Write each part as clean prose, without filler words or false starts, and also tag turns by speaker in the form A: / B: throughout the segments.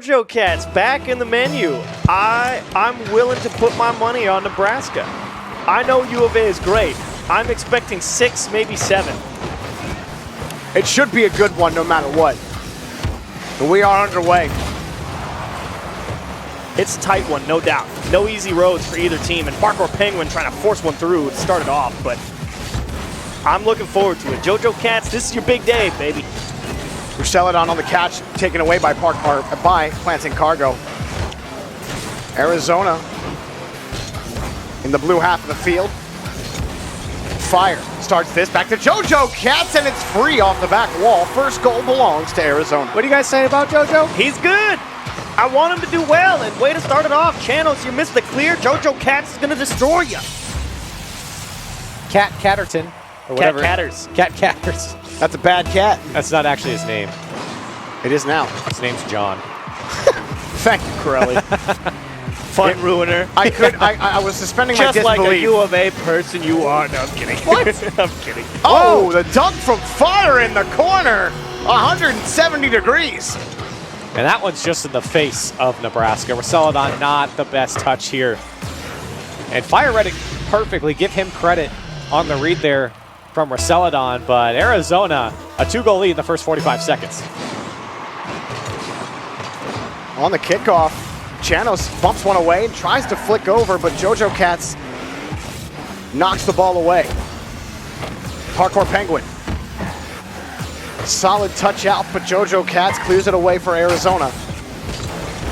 A: Joe Cats back in the menu. I'm willing to put my money on Nebraska. I know U of A is great. I'm expecting 6, maybe 7.
B: It should be a good one no matter what. But we are underway.
A: It's a tight one, no doubt. No easy roads for either team, and Parkour Penguin trying to force one through to start it off, but I'm looking forward to it. JoJo Cats, this is your big day, baby.
B: Ruseladon on the catch, taken away by Planting Cargo. Arizona in the blue half of the field. Fire starts this, back to JoJo Cats, and it's free off the back wall. First goal belongs to Arizona.
C: What do you guys say about JoJo?
A: He's good. I want him to do well, and way to start it off. Channels, you missed the clear. JoJo Cats is going to destroy you.
C: Cat Catterton, or whatever.
A: Cat Catters.
C: Cat Catters.
B: That's a bad cat.
C: That's not actually his name.
B: It is now.
C: His name's John.
B: Thank you, Corelli.
A: Fun ruiner.
B: I was suspending my
A: Just
B: disbelief.
A: like a U of A person you are. No, I'm kidding.
B: What?
A: I'm kidding.
B: Oh, the dunk from Fire in the corner. 170 degrees.
C: And that one's just in the face of Nebraska. Ruseladon not the best touch here. And Fire read it perfectly. Give him credit on the read there from Ruseladon, but Arizona, a 2-goal lead in the first 45 seconds.
B: On the kickoff, Chanos bumps one away and tries to flick over, but JoJo Cats knocks the ball away. Parkour Penguin. Solid touch out, but JoJo Cats clears it away for Arizona.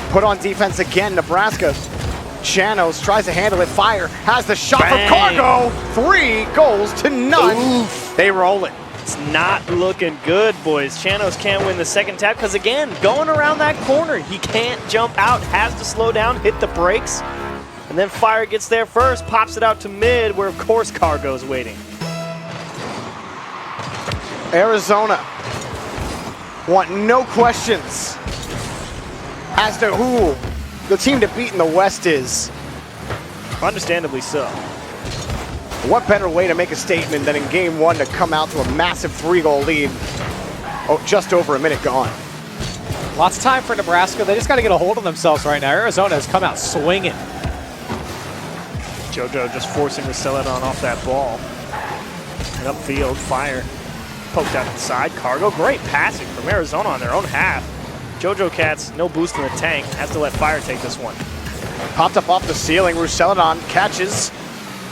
B: Put on defense again, Nebraska. Chanos tries to handle it. Fire has the shot from Cargo. 3 goals to none.
A: Oof.
B: They roll it.
A: It's not looking good, boys. Chanos can't win the second tap because, again, going around that corner, he can't jump out, has to slow down, hit the brakes, and then Fire gets there first, pops it out to mid, where, of course, Cargo's waiting.
B: Arizona want no questions as to who the team to beat in the West is.
A: Understandably so.
B: What better way to make a statement than in game 1 to come out to a massive 3-goal lead? Oh, just over a minute gone.
C: Lots of time for Nebraska. They just got to get a hold of themselves right now. Arizona has come out swinging.
A: JoJo just forcing Ruseladon off that ball. And upfield, Fire poked out inside. Cargo, great passing from Arizona on their own half. JoJo Cats, no boost in the tank, has to let Fire take this one.
B: Popped up off the ceiling. Ruseladon catches.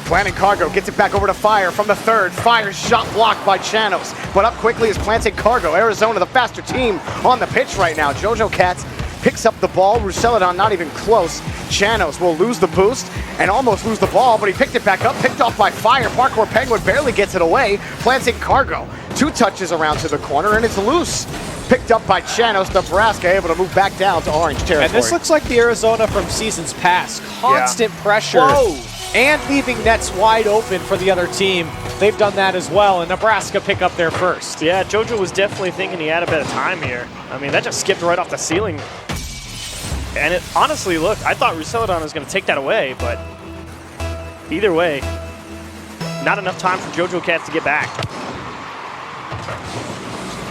B: Planting Cargo gets it back over to Fire from the third. Fire's shot blocked by Chanos, but up quickly is Planting Cargo. Arizona, the faster team on the pitch right now. JoJo Cats picks up the ball. Ruseladon not even close. Chanos will lose the boost and almost lose the ball, but he picked it back up, picked off by Fire. Parkour Penguin barely gets it away. Planting Cargo, 2 touches around to the corner, and it's loose. Picked up by Chanos. Nebraska able to move back down to orange territory.
C: And this looks like the Arizona from seasons past. Constant pressure.
A: Whoa.
C: And leaving nets wide open for the other team. They've done that as well, and Nebraska pick up their first.
A: Yeah, JoJo was definitely thinking he had a bit of time here. I mean, that just skipped right off the ceiling. And it honestly, look, I thought Ruseladon was going to take that away, but either way, not enough time for JoJo Cats to get back.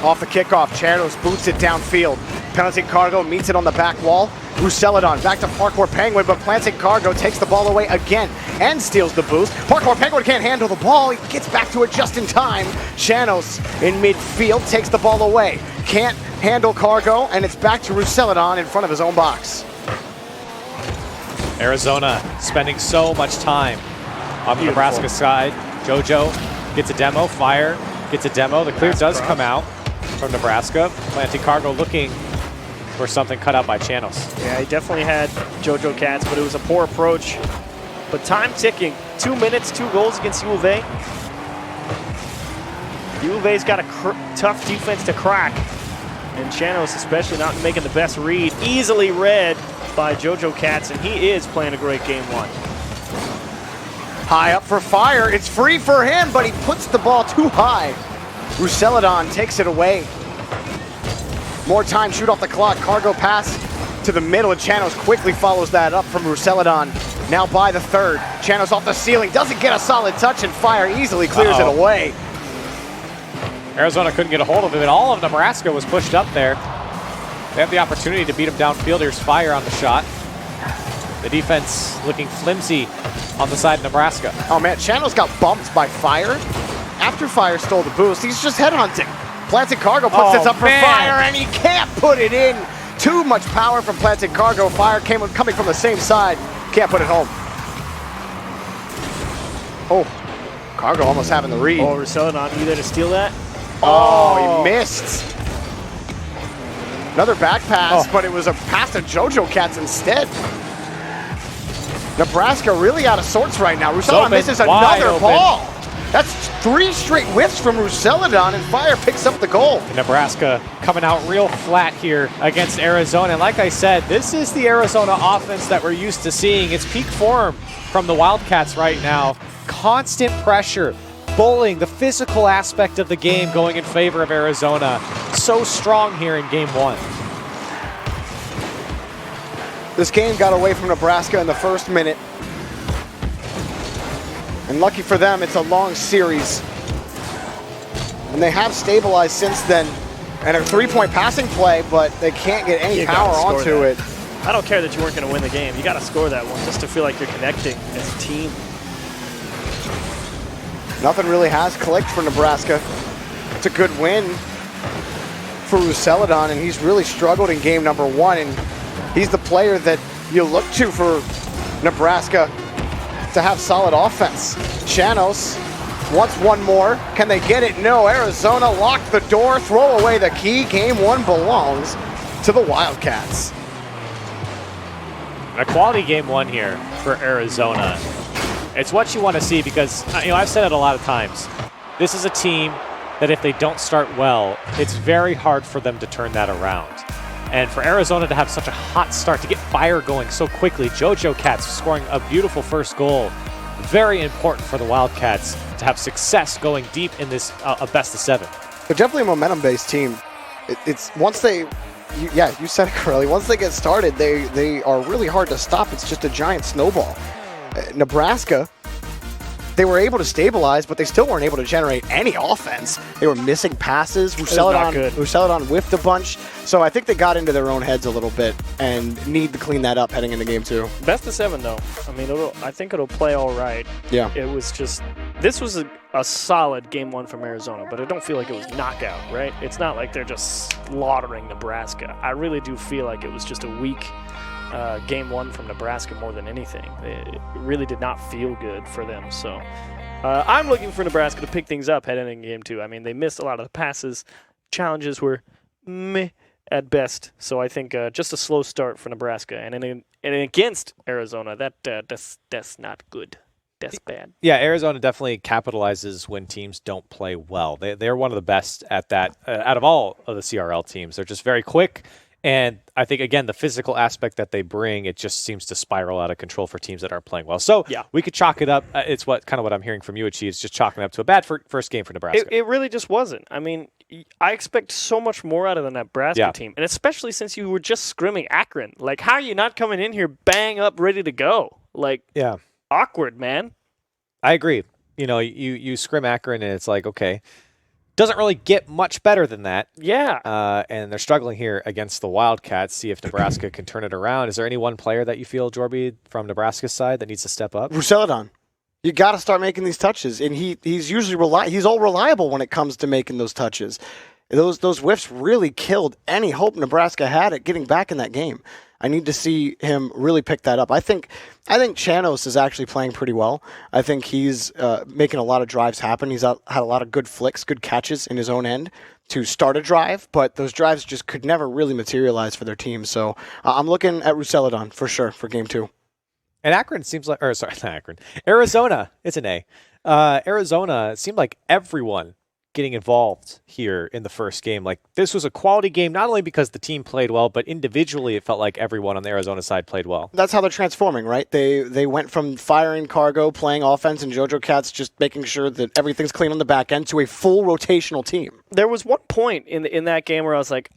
B: Off the kickoff, Chanos boots it downfield. Planting Cargo meets it on the back wall. Ruseladon back to Parkour Penguin, but Planting Cargo takes the ball away again and steals the boost. Parkour Penguin can't handle the ball. He gets back to it just in time. Chanos in midfield takes the ball away. Can't handle Cargo, and it's back to Ruseladon in front of his own box.
C: Arizona spending so much time on the Nebraska side. JoJo gets a demo. Fire gets a demo. The clear does come out from Nebraska. Planting Cargo looking for something cut out by Chanos.
A: Yeah, he definitely had JoJo Cats, but it was a poor approach. But time ticking. 2 minutes, 2 goals against U of A. U of A's got a tough defense to crack. And Chanos especially not making the best read. Easily read by JoJo Cats, and he is playing a great game 1.
B: High up for Fire. It's free for him, but he puts the ball too high. Ruseladon takes it away. More time, shoot off the clock. Cargo pass to the middle, and Chanos quickly follows that up from Ruseladon. Now by the third. Chanos off the ceiling, doesn't get a solid touch, and Fire easily clears it away.
C: Arizona couldn't get a hold of him, and all of Nebraska was pushed up there. They have the opportunity to beat him downfield. Here's Fire on the shot. The defense looking flimsy on the side of Nebraska.
B: Oh man, Channels got bumped by Fire. After Fire stole the boost, he's just headhunting. Planted Cargo puts this up for Fire, and he can't put it in. Too much power from Planted Cargo. Fire coming from the same side. Can't put it home. Oh, Cargo almost having the read.
A: Oh, Rousseladon, you there to steal that?
B: Oh, he missed. Another back pass, but it was a pass to JoJo Cats instead. Nebraska really out of sorts right now. Rousseladon misses another ball. That's 3 straight whiffs from Rousseladon, and Fire picks up the goal.
C: Nebraska coming out real flat here against Arizona. And like I said, this is the Arizona offense that we're used to seeing. It's peak form from the Wildcats right now. Constant pressure, bullying, the physical aspect of the game going in favor of Arizona. So strong here in game 1.
B: This game got away from Nebraska in the first minute. And lucky for them, it's a long series. And they have stabilized since then. And a 3-point passing play, but they can't get any power onto it.
A: I don't care that you weren't going to win the game. You got to score that one just to feel like you're connecting as a team.
B: Nothing really has clicked for Nebraska. It's a good win for Rousseladon, and he's really struggled in game number 1. And he's the player that you look to for Nebraska to have solid offense. Chanos wants one more. Can they get it? No. Arizona locked the door, throw away the key. Game 1 belongs to the Wildcats.
C: A quality game 1 here for Arizona. It's what you want to see because, I've said it a lot of times. This is a team that if they don't start well, it's very hard for them to turn that around. And for Arizona to have such a hot start, to get Fire going so quickly, JoJo Cats scoring a beautiful first goal. Very important for the Wildcats to have success going deep in this a best of 7.
B: They're definitely a momentum-based team. It's once they, you said it correctly. Once they get started, they are really hard to stop. It's just a giant snowball. Nebraska, they were able to stabilize, but they still weren't able to generate any offense. They were missing passes. Rousseladon whiffed a bunch. So I think they got into their own heads a little bit and need to clean that up heading into game 2.
A: Best of 7, though. I mean, I think it'll play all right.
B: Yeah.
A: It was just, this was a solid game 1 from Arizona, but I don't feel like it was knockout, right? It's not like they're just slaughtering Nebraska. I really do feel like it was just a weak game 1 from Nebraska more than anything. It really did not feel good for them. So I'm looking for Nebraska to pick things up heading into game 2. I mean, they missed a lot of the passes. Challenges were meh at best. So I think just a slow start for Nebraska. And against Arizona, that's not good. That's bad.
C: Yeah, Arizona definitely capitalizes when teams don't play well. They're one of the best at that out of all of the CRL teams. They're just very quick. And I think, again, the physical aspect that they bring, it just seems to spiral out of control for teams that aren't playing well. So we could chalk it up. It's what I'm hearing from you, Achie. It's just chalking it up to a bad first game for Nebraska.
A: It really just wasn't. I mean, I expect so much more out of the Nebraska team, and especially since you were just scrimming Akron. Like, how are you not coming in here bang up, ready to go? Like, awkward, man.
C: I agree. You scrim Akron, and it's like, okay. Doesn't really get much better than that.
A: Yeah.
C: And they're struggling here against the Wildcats. See if Nebraska can turn it around. Is there any one player that you feel, Jorby, from Nebraska's side that needs to step up?
B: Rousseladon. You got to start making these touches, and he's usually he's all reliable when it comes to making those touches. Those whiffs really killed any hope Nebraska had at getting back in that game. I need to see him really pick that up. I think Chanos is actually playing pretty well. I think he's making a lot of drives happen. He's had a lot of good flicks, good catches in his own end to start a drive, but those drives just could never really materialize for their team. So I'm looking at Rousseladon for sure for game 2.
C: And Akron seems like, not Akron, Arizona, it's an A. Arizona seemed like everyone getting involved here in the first game. Like, this was a quality game, not only because the team played well, but individually it felt like everyone on the Arizona side played well.
B: That's how they're transforming, right? They went from firing Cargo, playing offense, and JoJo Cats just making sure that everything's clean on the back end to a full rotational team.
A: There was one point in that game where I was like,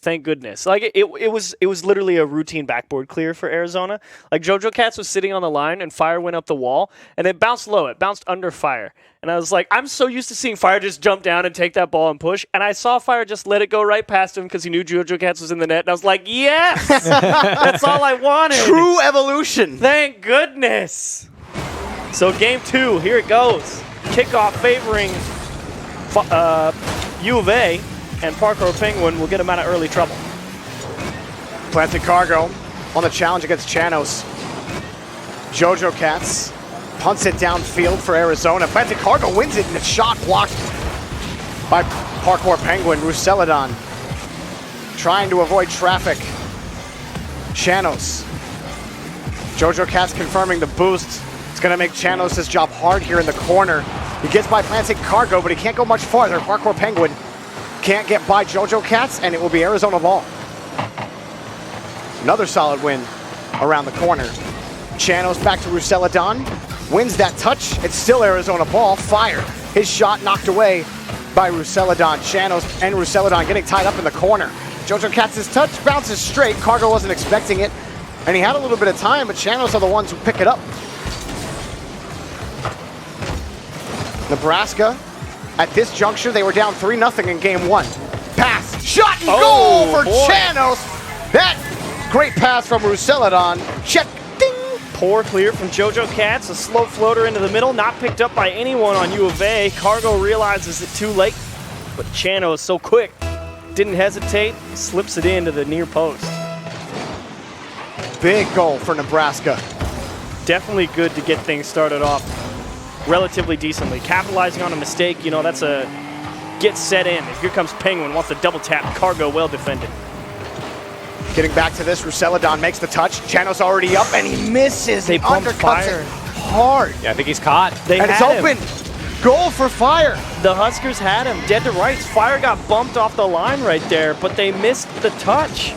A: Thank goodness. Like it was literally a routine backboard clear for Arizona. Like JoJo Cats was sitting on the line and Fire went up the wall and it bounced low. It bounced under Fire. And I was like, I'm so used to seeing Fire just jump down and take that ball and push. And I saw Fire just let it go right past him because he knew JoJo Cats was in the net. And I was like, yes! That's all I wanted.
B: True evolution.
A: Thank goodness. So game 2, here it goes. Kickoff favoring U of A, and Parkour Penguin will get him out of early trouble.
B: Planted Cargo on the challenge against Chanos. JoJo Cats punts it downfield for Arizona. Planted Cargo wins it, and a shot blocked by Parkour Penguin. Ruseladon trying to avoid traffic. Chanos. JoJo Cats confirming the boost. It's going to make Chanos' job hard here in the corner. He gets by Planted Cargo, but he can't go much farther. Parkour Penguin can't get by JoJo Cats, and it will be Arizona ball. Another solid win around the corner. Chanos back to Ruseladon. Wins that touch. It's still Arizona ball. Fire. His shot knocked away by Ruseladon. Chanos and Ruseladon getting tied up in the corner. JoJo Cats' touch bounces straight. Cargo wasn't expecting it, and he had a little bit of time, but Chanos are the ones who pick it up. Nebraska, at this juncture, they were down 3-0 in game 1. Pass, shot, and goal for Chanos. That great pass from Ruseladon. Check, ding.
A: Poor clear from JoJo Cats. A slow floater into the middle, not picked up by anyone on U of A. Cargo realizes it too late, but Chanos so quick. Didn't hesitate, slips it into the near post.
B: Big goal for Nebraska.
A: Definitely good to get things started off relatively decently. Capitalizing on a mistake, you know, that's a get set in. Here comes Penguin, wants to double tap. Cargo well defended.
B: Getting back to this, Ruseladon makes the touch. Chanos already up, and he misses.
A: They bumped
B: undercuts
A: Fire
B: it hard.
C: Yeah, I think he's caught.
A: They
B: And it's
A: had him.
B: open. Goal for Fire.
A: The Huskers had him dead to rights. Fire got bumped off the line right there, but they missed the touch.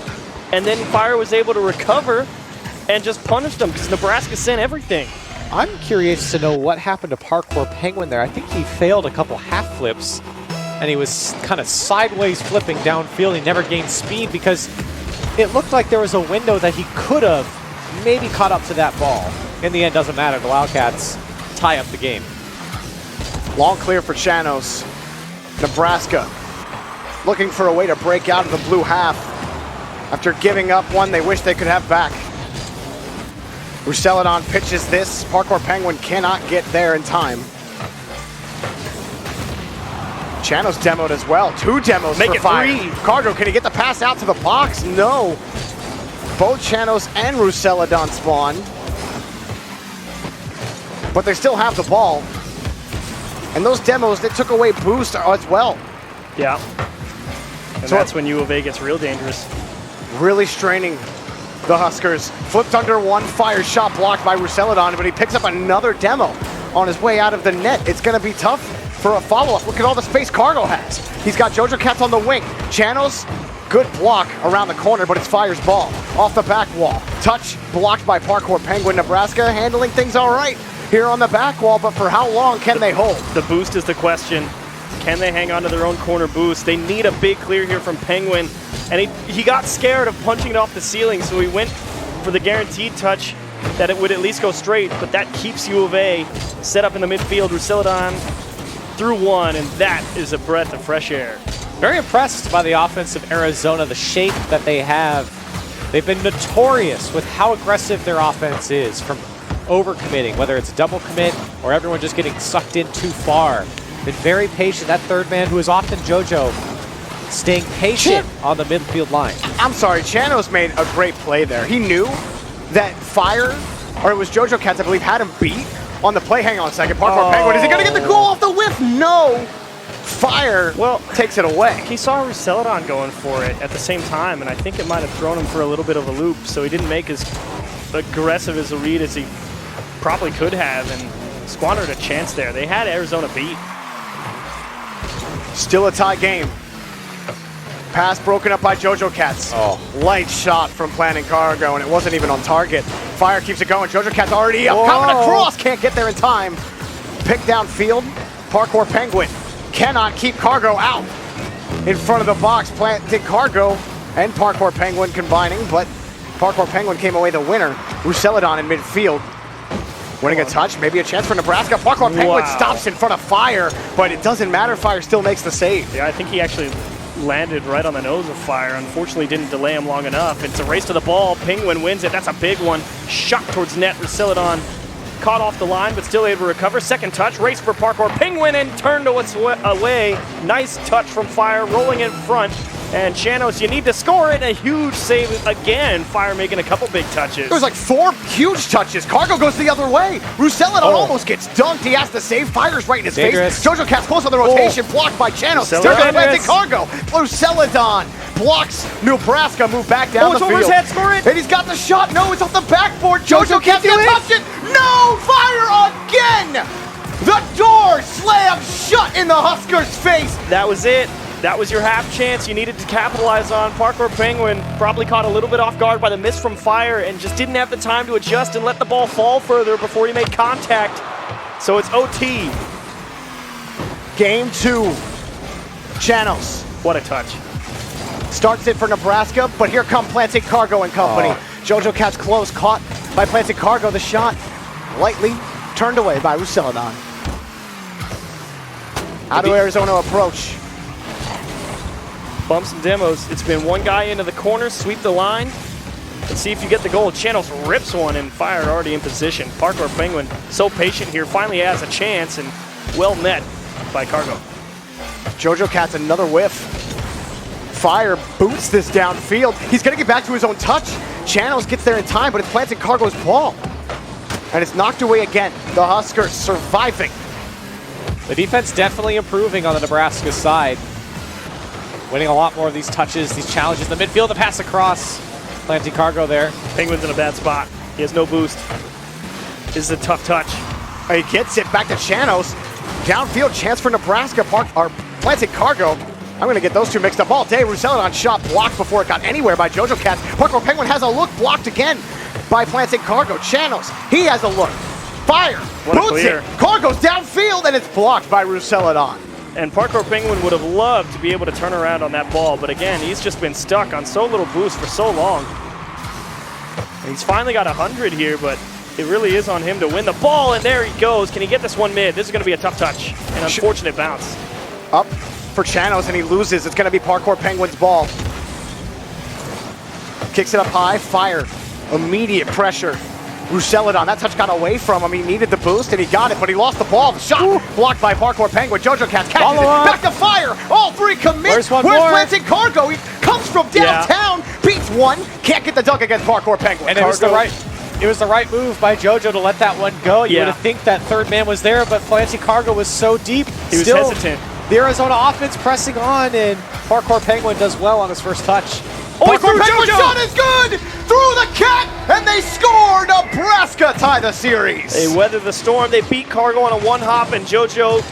A: And then Fire was able to recover and just punish them because Nebraska sent everything.
C: I'm curious to know what happened to Parkour Penguin there. I think he failed a couple half flips, and he was kind of sideways flipping downfield. He never gained speed because it looked like there was a window that he could have maybe caught up to that ball. In the end, doesn't matter. The Wildcats tie up the game.
B: Long clear for Chanos. Nebraska looking for a way to break out of the blue half after giving up one they wish they could have back. Ruseladon pitches this. Parkour Penguin cannot get there in time. Chanos demoed as well. 2 demos
A: Make
B: for
A: it
B: Fire.
A: 3.
B: Cargo, can he get the pass out to the box? No. Both Chanos and Ruseladon spawn. But they still have the ball. And those demos, they took away boost as well.
A: Yeah. And
B: So
A: that's when U of A gets real dangerous.
B: Really straining the Huskers. Flipped under one, Fire shot blocked by Ruseladon, but he picks up another demo on his way out of the net. It's going to be tough for a follow-up. Look at all the space Cargo has. He's got JoJo Cats on the wing. Chanos, good block around the corner, but it's Fire's ball. Off the back wall. Touch blocked by Parkour Penguin. Nebraska handling things all right here on the back wall, but for how long can they hold?
A: The boost is the question. Can they hang on to their own corner boost? They need a big clear here from Penguin. And he got scared of punching it off the ceiling, so he went for the guaranteed touch that it would at least go straight, but that keeps U of A set up in the midfield. Ruseladon through one, and that is a breath of fresh air.
C: Very impressed by the offense of Arizona, the shape that they have. They've been notorious with how aggressive their offense is, from overcommitting, whether it's a double commit or everyone just getting sucked in too far. Been very patient. That third man, who is often JoJo, staying patient on the midfield line.
B: I'm sorry, Chanos made a great play there. He knew that Fire, or it was JoJo Cats, I believe, had him beat on the play. Hang on a second. Parkour Penguin, is he going to get the goal off the whiff? No. Fire takes it away.
A: He saw Ruseladon going for it at the same time, and I think it might have thrown him for a little bit of a loop, so he didn't make as aggressive as a read as he probably could have, and squandered a chance there. They had Arizona beat.
B: Still a tie game. Pass broken up by JoJo Cats. Light shot from Planning Cargo, and it wasn't even on target. Fire keeps it going. JoJo Cats already up. Coming across. Can't get there in time. Pick downfield. Parkour Penguin cannot keep Cargo out in front of the box. Planted Cargo, and Parkour Penguin combining, but Parkour Penguin came away the winner. Rousseladon in midfield. Winning a touch, maybe a chance for Nebraska. Parkour Penguin stops in front of Fire, but it doesn't matter. Fire still makes the save.
A: Yeah, I think he actually landed right on the nose of Fire. Unfortunately, didn't delay him long enough. It's a race to the ball. Penguin wins it. That's a big one. Shot towards net. Rousseladon caught off the line, but still able to recover. Second touch, race for Parkour Penguin and turned away. Nice touch from Fire, rolling in front. And Chanos, you need to score it. A huge save again. Fire making a couple big touches.
B: There's like 4 huge touches. Cargo goes the other way. Rousseladon almost gets dunked. He has to save. Fire's right in his face. Jojo Cat's close on the rotation, blocked by Chanos. There's Atlantic Cargo. Rousseladon blocks Nebraska, move back down the field.
A: It's over his head, score it.
B: And he's got the shot. No, it's off the backboard. Jojo Cat's gonna touch it. No, Fire again. The door slammed shut in the Huskers' face.
A: That was it. That was your half chance you needed to capitalize on. Parkour Penguin probably caught a little bit off guard by the miss from Fire and just didn't have the time to adjust and let the ball fall further before he made contact. So it's OT.
B: Game 2. Chanos.
A: What a touch.
B: Starts it for Nebraska, but here come Planting Cargo and company. Jojo Cat's close, caught by Planting Cargo. The shot lightly turned away by Rousseladon. How do Arizona approach?
A: Bumps and demos. It's been one guy into the corner, sweep the line, and see if you get the goal. Chanos rips one and Fire already in position. Parkour Penguin so patient here, finally has a chance and well met by Cargo.
B: Jojo Cat's another whiff. Fire boots this downfield. He's gonna get back to his own touch. Chanos gets there in time, but it's Planting Cargo's ball. And it's knocked away again. The Huskers surviving.
C: The defense definitely improving on the Nebraska side. Winning a lot more of these touches, these challenges. In the midfield, the pass across. Planting Cargo there.
A: Penguin's in a bad spot. He has no boost. This is a tough touch.
B: He gets it back to Chanos. Downfield chance for Nebraska. Planting Cargo. I'm going to get those two mixed up all day. Rousseladon shot blocked before it got anywhere by Jojo Cat. Parkour Penguin has a look, blocked again by Planting Cargo. Chanos, he has a look. Fire, boots it. Cargo's downfield, and it's blocked by Rousseladon.
A: And Parkour Penguin would have loved to be able to turn around on that ball, but again, he's just been stuck on so little boost for so long. And he's finally got 100 here, but it really is on him to win the ball, and there he goes. Can he get this one mid? This is going to be a tough touch. An unfortunate bounce.
B: Up for Chanos, and he loses. It's going to be Parkour Penguin's ball. Kicks it up high, Fire. Immediate pressure. Rousseladon, that touch got away from him. He needed the boost, and he got it, but he lost the ball. The shot blocked by Parkour Penguin. Jojo Cat catches it. Back to Fire. All three commit.
C: Where's
B: Planting Cargo? He comes from downtown, beats one, can't get the dunk against Parkour Penguin.
C: And it was the right move by Jojo to let that one go. You would think that third man was there, but Planting Cargo was so deep.
A: He was hesitant.
C: The Arizona offense pressing on, and Parkour Penguin does well on his first touch.
B: Parkour Penguin's shot is good! Through the cat, and they score! Nebraska tie the series.
A: They weather the storm. They beat Cargo on a one-hop, and Jojo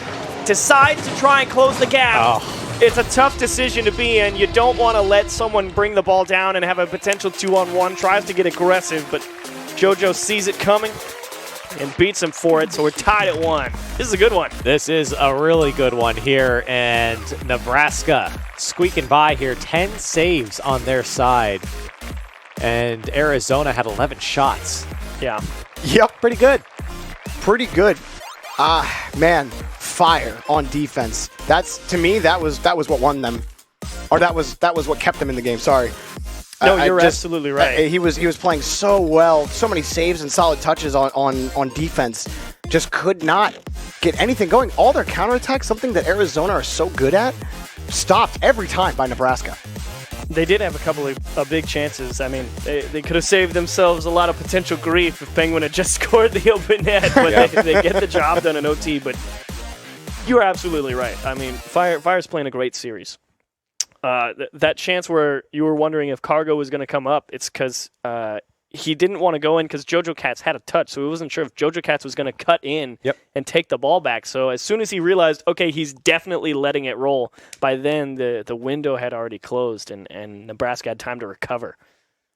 A: decides to try and close the gap. It's a tough decision to be in. You don't want to let someone bring the ball down and have a potential 2-on-1. Tries to get aggressive, but Jojo sees it coming and beats him for it, so we're tied at 1. This is a good one.
C: This is a really good one here, and Nebraska squeaking by here. 10 saves on their side, and Arizona had 11 shots.
A: Yeah.
B: Yep.
C: Pretty good.
B: Pretty good. Man, Fire on defense. That's, to me, that was what won them. Or that was what kept them in the game, sorry.
A: No, you're absolutely right.
B: He was playing so well, so many saves and solid touches on defense. Just could not get anything going. All their counterattacks, something that Arizona are so good at, stopped every time by Nebraska.
A: They did have a couple of big chances. I mean, they could have saved themselves a lot of potential grief if Penguin had just scored the open net, but they get the job done in OT. But you are absolutely right. I mean, Fire's playing a great series. That chance where you were wondering if Cargo was going to come up, it's because he didn't want to go in because Jojo Cats had a touch, so he wasn't sure if Jojo Cats was going to cut in and take the ball back. So as soon as he realized, okay, he's definitely letting it roll, by then the window had already closed and Nebraska had time to recover.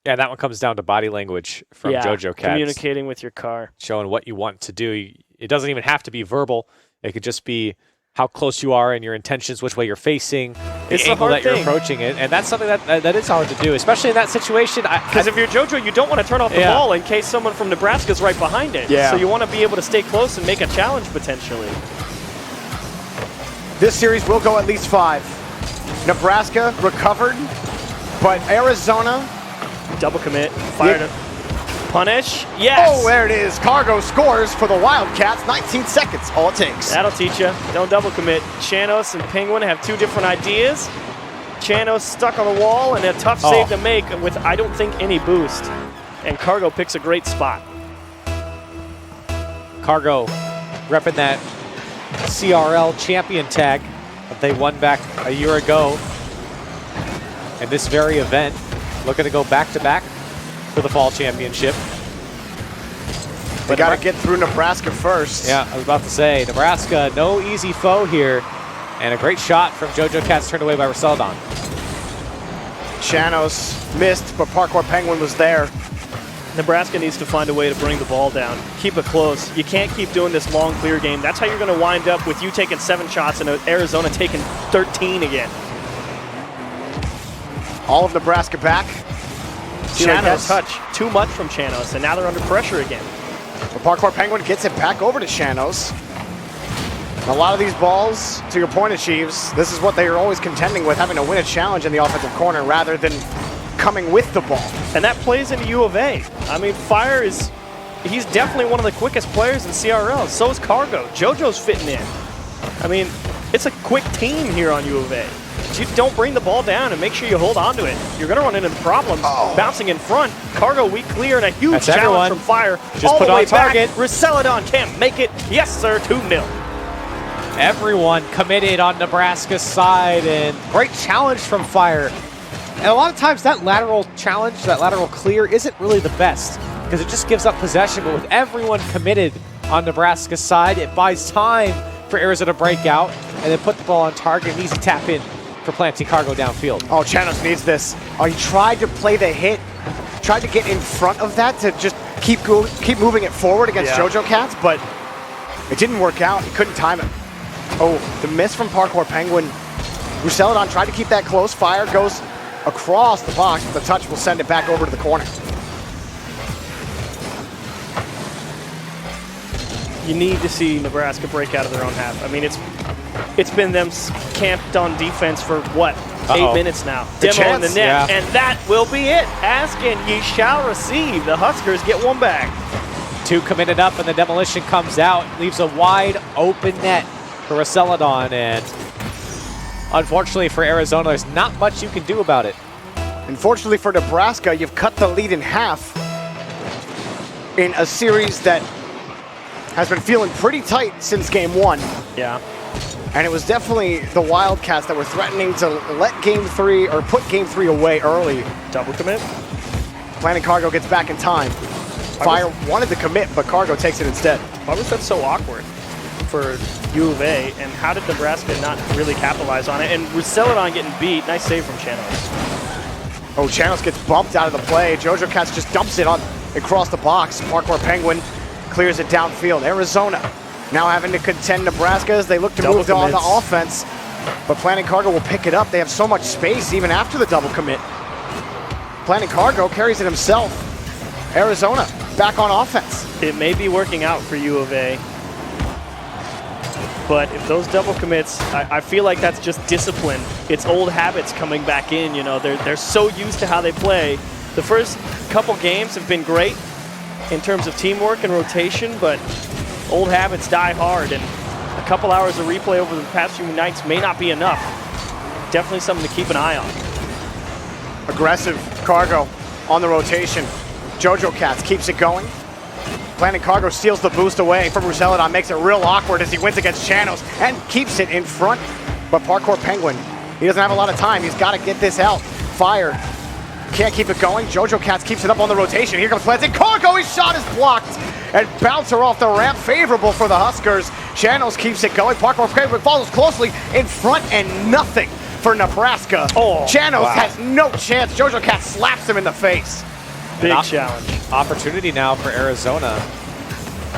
C: Yeah, that one comes down to body language from Jojo Cats.
A: Communicating with your car.
C: Showing what you want to do. It doesn't even have to be verbal. It could just be how close you are and your intentions, which way you're facing, the
A: It's a
C: angle
A: hard
C: that you're
A: thing.
C: approaching it. And that's something that is hard to do, especially in that situation.
A: Because if you're JoJo, you don't want to turn off the
C: Yeah.
A: ball in case someone from Nebraska is right behind it.
B: Yeah.
A: So you want to be able to stay close and make a challenge potentially.
B: This series will go at least 5. Nebraska recovered, but Arizona.
A: Double commit, fire to punish. Yes!
B: Oh, there it is. Cargo scores for the Wildcats. 19 seconds, all it takes.
A: That'll teach you. Don't double commit. Chanos and Penguin have 2 different ideas. Chanos stuck on the wall and a tough save to make with, I don't think, any boost. And Cargo picks a great spot.
C: Cargo repping that CRL champion tag that they won back a year ago in this very event. Looking to go back-to-back for the fall championship.
B: They got to get through Nebraska first.
C: Yeah, I was about to say, Nebraska, no easy foe here. And a great shot from JoJo Cats turned away by Roseldon.
B: Chanos missed, but Parkour Penguin was there.
A: Nebraska needs to find a way to bring the ball down. Keep it close. You can't keep doing this long clear game. That's how you're going to wind up with you taking 7 shots and Arizona taking 13 again.
B: All of Nebraska back.
A: See, like that
B: Chanos.
A: touch, too much from Chanos, and now they're under pressure again.
B: The Parkour Penguin gets it back over to Chanos. A lot of these balls, to your point, Achieves, this is what they are always contending with, having to win a challenge in the offensive corner rather than coming with the ball.
A: And that plays into U of A. I mean, Fire is, he's definitely one of the quickest players in CRL. So is Cargo. JoJo's fitting in. I mean, it's a quick team here on U of A. You don't bring the ball down and make sure you hold on to it. You're going to run into problems. Bouncing in front. Cargo weak clear and a huge
C: That's
A: challenge
C: everyone.
A: from Fire.
C: Just
A: all
C: put
A: the
C: on
A: way
C: target.
A: back. Roseldon can't make it. Yes, sir, 2-0.
C: Everyone committed on Nebraska's side, and great challenge from Fire. And a lot of times that lateral challenge, that lateral clear, isn't really the best because it just gives up possession. But with everyone committed on Nebraska's side, it buys time for Arizona to break out and then put the ball on target. An easy tap in for planting Cargo downfield.
B: Oh, Chanos needs this. Oh, he tried to play the hit, tried to get in front of that to just keep moving it forward against JoJo Cats, but it didn't work out. He couldn't time it. Oh, the miss from Parkour Penguin. Roseldon tried to keep that close. Fire goes across the box, but the touch will send it back over to the corner.
A: You need to see Nebraska break out of their own half. I mean, it's been them camped on defense for what, 8 minutes now. Demo in the net, and that will be it. Ask and ye shall receive. The Huskers get one back.
C: 2 committed up, and the demolition comes out, leaves a wide open net for Roseldon, and unfortunately for Arizona, there's not much you can do about it.
B: Unfortunately for Nebraska, you've cut the lead in half in a series that has been feeling pretty tight since game 1.
A: Yeah.
B: And it was definitely the Wildcats that were threatening to let game 3 or put game 3 away early.
A: Double commit.
B: Planning Cargo gets back in time. Fire wanted to commit, but Cargo takes it instead.
A: Why was that so awkward for U of A, and how did Nebraska not really capitalize on it? And Roseldon getting beat. Nice save from Chanos.
B: Oh, Chanos gets bumped out of the play. JoJo Cats just dumps it on across the box. Parkour Penguin clears it downfield. Arizona now having to contend Nebraska as they look to move on the offense. But Planning Cargo will pick it up. They have so much space even after the double commit. Planning Cargo carries it himself. Arizona back on offense.
A: It may be working out for U of A, but if those double commits, I feel like that's just discipline. It's old habits coming back in. You know, they're so used to how they play. The first couple games have been great in terms of teamwork and rotation, but old habits die hard, and a couple hours of replay over the past few nights may not be enough. Definitely something to keep an eye on.
B: Aggressive Cargo on the rotation. JoJo Cats keeps it going. Planning Cargo steals the boost away from Roseldon, makes it real awkward as he wins against Chanos and keeps it in front. But Parkour Penguin, he doesn't have a lot of time. He's got to get this out. Fire can't keep it going. JoJo Cats keeps it up on the rotation. Here comes Planting Cargo. His shot is blocked and bouncer off the ramp. Favorable for the Huskers. Chanos keeps it going. Parkour Penguin follows closely in front and nothing for Nebraska. Chanos has no chance. JoJo Cats slaps him in the face.
A: Big challenge.
C: Opportunity now for Arizona.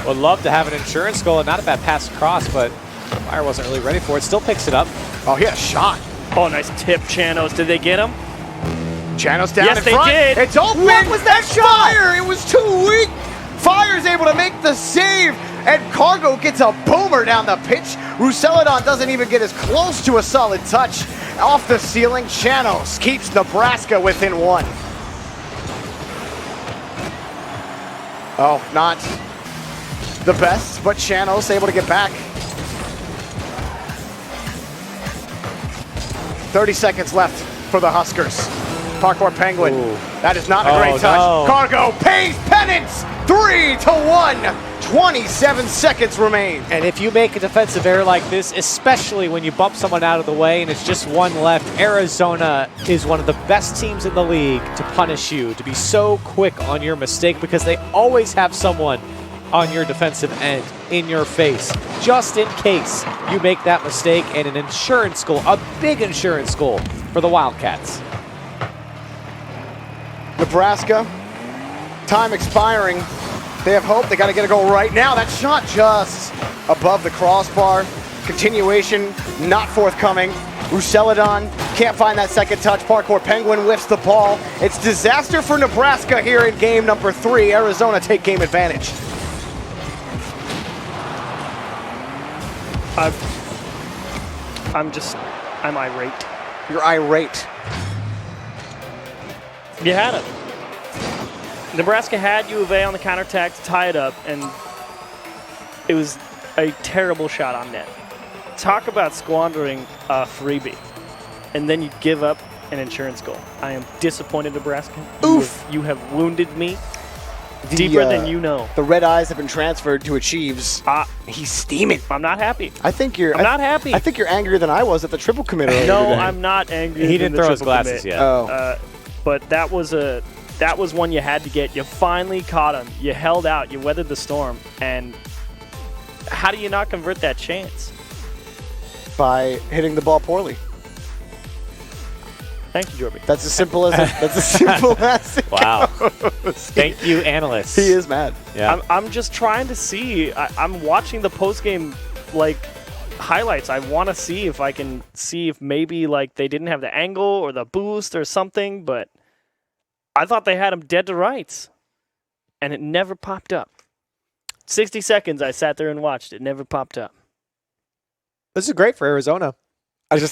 C: Would love to have an insurance goal and not a bad pass across, but Fire wasn't really ready for it. Still picks it up.
B: Oh, he had a shot.
A: Oh, nice tip, Chanos. Did they get him?
B: Chanos down
A: Yes,
B: in
A: they
B: front.
A: did.
B: It's open.
A: What was that
B: Fire? It was too weak. Fire's able to make the save, and Cargo gets a boomer down the pitch. Rousseladon doesn't even get as close to a solid touch. Off the ceiling, Chanos keeps Nebraska within one. Oh, not the best, but Chanos able to get back. 30 seconds left for the Huskers. Parkour Penguin.
C: Ooh.
B: That is not a great touch.
C: No.
B: Cargo pays penance. 3-1. 27 seconds remain.
C: And if you make a defensive error like this, especially when you bump someone out of the way and it's just one left, Arizona is one of the best teams in the league to punish you, to be so quick on your mistake, because they always have someone on your defensive end in your face, just in case you make that mistake. And an insurance goal, a big insurance goal for the Wildcats.
B: Nebraska, time expiring. They have hope. They got to get a goal right now. That shot just above the crossbar. Continuation not forthcoming. Rousseladon can't find that second touch. Parkour Penguin whiffs the ball. It's disaster for Nebraska here in game number 3. Arizona take game advantage.
A: I'm irate.
B: You're irate.
A: You had it. Nebraska had U of A on the counterattack to tie it up, and it was a terrible shot on net. Talk about squandering a freebie, and then you give up an insurance goal. I am disappointed, Nebraska.
B: Oof.
A: You have wounded me deeper than you know.
B: The red eyes have been transferred to Achieves. He's steaming.
A: I'm not happy.
B: I'm
A: not happy.
B: I think you're angrier than I was at the triple commit earlier
A: No,
B: today.
A: I'm not angry.
C: He didn't throw his glasses yet.
B: Oh.
A: But that was one you had to get. You finally caught him. You held out. You weathered the storm. And how do you not convert that chance?
B: By hitting the ball poorly.
A: Thank you, Jorby.
B: That's as simple as it
C: Wow.
B: goes.
C: Thank you, analysts.
B: He is mad.
C: Yeah.
A: I'm just trying to see. I'm watching the post-game highlights. I want to see if I can see if maybe they didn't have the angle or the boost or something, but I thought they had him dead to rights, and it never popped up. 60 seconds I sat there and watched. It never popped up.
C: This is great for Arizona.